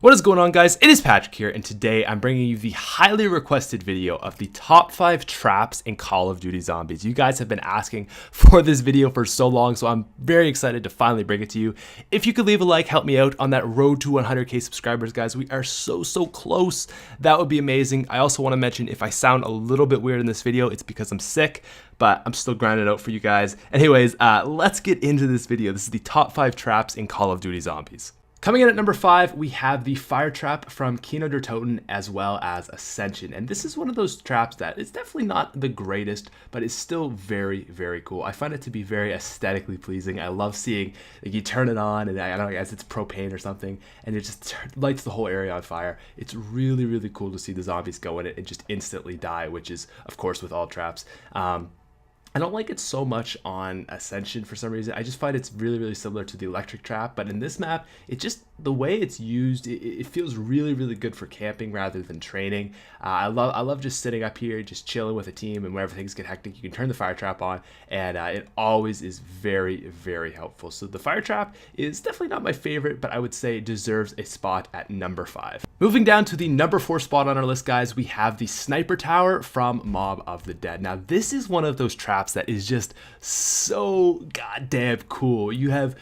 What is going on, guys? It is Patrick here, and today I'm bringing you the highly requested video of the top 5 traps in Call of Duty Zombies. You guys have been asking for this video for so long, so I'm very excited to finally bring it to you. If you could leave a like, help me out on that road to 100k subscribers, guys. We are so close. That would be amazing. I also want to mention, if I sound a little bit weird in this video, it's because I'm sick, but I'm still grinding it out for you guys. Anyways, let's get into this video. This is the top 5 traps in Call of Duty Zombies. Coming in at number 5, we have the fire trap from Kino der Toten as well as Ascension. And this is one of those traps that is definitely not the greatest, but is still very cool. I find it to be very aesthetically pleasing. I love seeing, like, you turn it on and I don't know, I guess it's propane or something, and it just lights the whole area on fire. It's really cool to see the zombies go in it and just instantly die, which is, of course, with all traps. I don't like it so much on Ascension for some reason. I just find it's really similar to the electric trap, but in this map, it just, the way it's used, it feels really good for camping rather than training. I love just sitting up here, just chilling with a team, and whenever things get hectic, you can turn the fire trap on, and it always is very helpful. So the fire trap is definitely not my favorite, but I would say it deserves a spot at number 5. Moving down to the number 4 spot on our list, guys, we have the sniper tower from Mob of the Dead. Now, this is one of those traps that is just so goddamn cool. You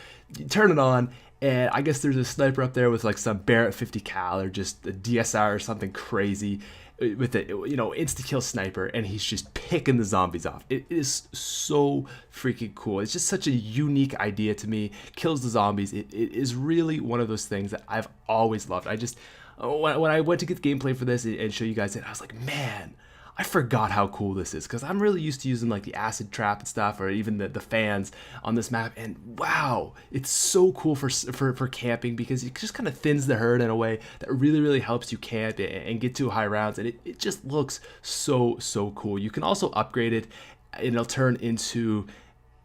turn it on, and I guess there's a sniper up there with like some Barrett 50 cal or just a DSR or something crazy with a, you know, insta-kill sniper, and he's just picking the zombies off. It is so freaking cool. It's just such a unique idea to me. Kills the zombies. It is really one of those things that I've always loved. When I went to get the gameplay for this and show you guys it, I was like, man, I forgot how cool this is, because I'm really used to using like the acid trap and stuff, or even the fans on this map, and wow, it's so cool for camping, because it just kind of thins the herd in a way that really helps you camp and get to high rounds, and it just looks so cool. You can also upgrade it, and it'll turn into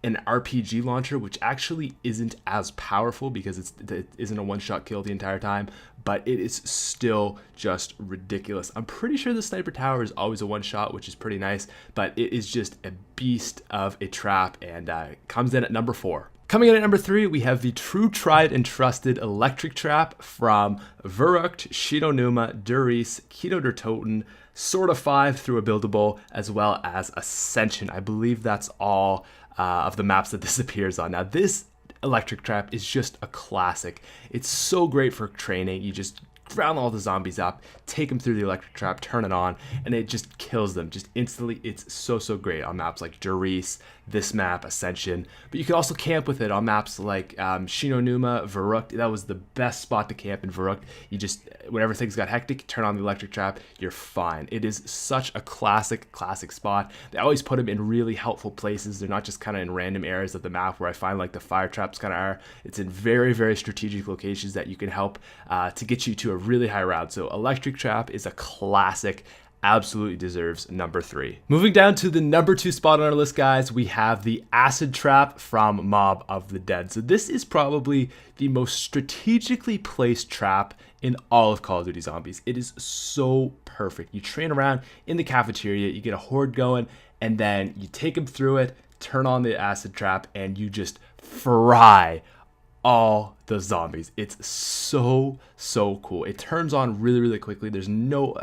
an RPG launcher, which actually isn't as powerful because it isn't a one-shot kill the entire time, but it is still just ridiculous. I'm pretty sure the sniper tower is always a one-shot, which is pretty nice, but it is just a beast of a trap, and comes in at number 4. Coming in at number 3, we have the true tried and trusted electric trap from Verrucht, Shinonuma, Duris, Kino der Toten, Sword of 5 through a buildable, as well as Ascension. I believe that's all of the maps that this appears on. Now, this electric trap is just a classic. It's so great for training. You just round all the zombies up, take them through the electric trap, turn it on, and it just kills them just instantly. It's so great on maps like Duris, this map, Ascension, but you can also camp with it on maps like Shinonuma, Verrucht. That was the best spot to camp in Verrucht. You just, whenever things got hectic, turn on the electric trap, you're fine. It is such a classic spot. They always put them in really helpful places. They're not just kind of in random areas of the map where I find like the fire traps kind of are. It's in very strategic locations that you can help to get you to a really high route. So electric trap is a classic, absolutely deserves number 3. Moving down to the number 2 spot on our list, guys, we have the acid trap from Mob of the Dead. So this is probably the most strategically placed trap in all of Call of Duty Zombies. It is so perfect. You train around in the cafeteria, you get a horde going, and then you take them through it, turn on the acid trap, and you just fry all the zombies. It's so cool. It turns on really quickly. There's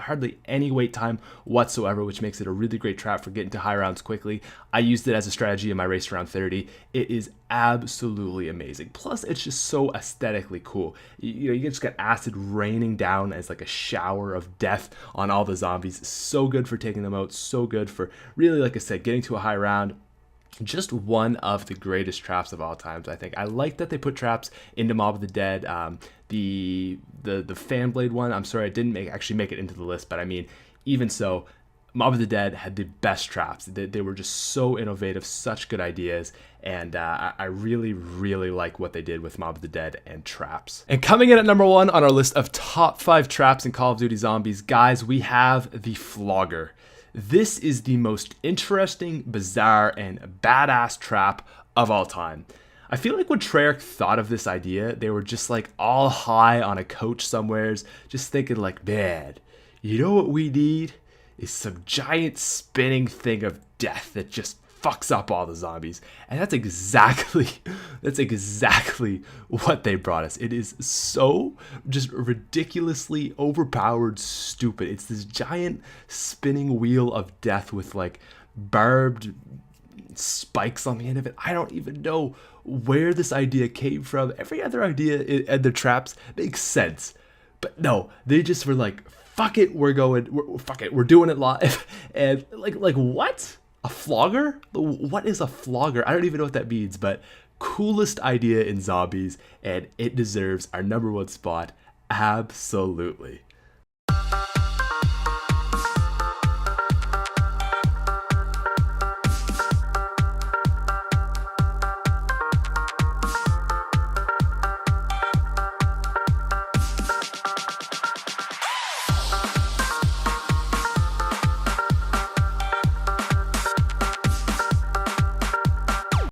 hardly any wait time whatsoever, which makes it a really great trap for getting to high rounds quickly. I used it as a strategy in my race to round 30. It is absolutely amazing. Plus, it's just so aesthetically cool. You just got acid raining down as like a shower of death on all the zombies. So good for taking them out. So good for really, like I said, getting to a high round. Just one of the greatest traps of all times, I think. I like that they put traps into Mob of the Dead. The fan blade one, I'm sorry, I didn't actually make it into the list, but I mean, even so, Mob of the Dead had the best traps. They were just so innovative, such good ideas, and I really like what they did with Mob of the Dead and traps. And coming in at number 1 on our list of top 5 traps in Call of Duty Zombies, guys, we have the Flogger. This is the most interesting, bizarre, and badass trap of all time. I feel like when Treyarch thought of this idea, they were just like all high on a couch somewheres, just thinking like, man, you know what we need is some giant spinning thing of death that just fucks up all the zombies. And that's exactly what they brought us. It is so just ridiculously overpowered stupid. It's this giant spinning wheel of death with like barbed spikes on the end of it. I don't even know where this idea came from. Every other idea and the traps makes sense. But no, they just were like, fuck it, we're doing it live. And like what? A flogger? What is a flogger? I don't even know what that means, but coolest idea in zombies, and it deserves our #1 spot. Absolutely.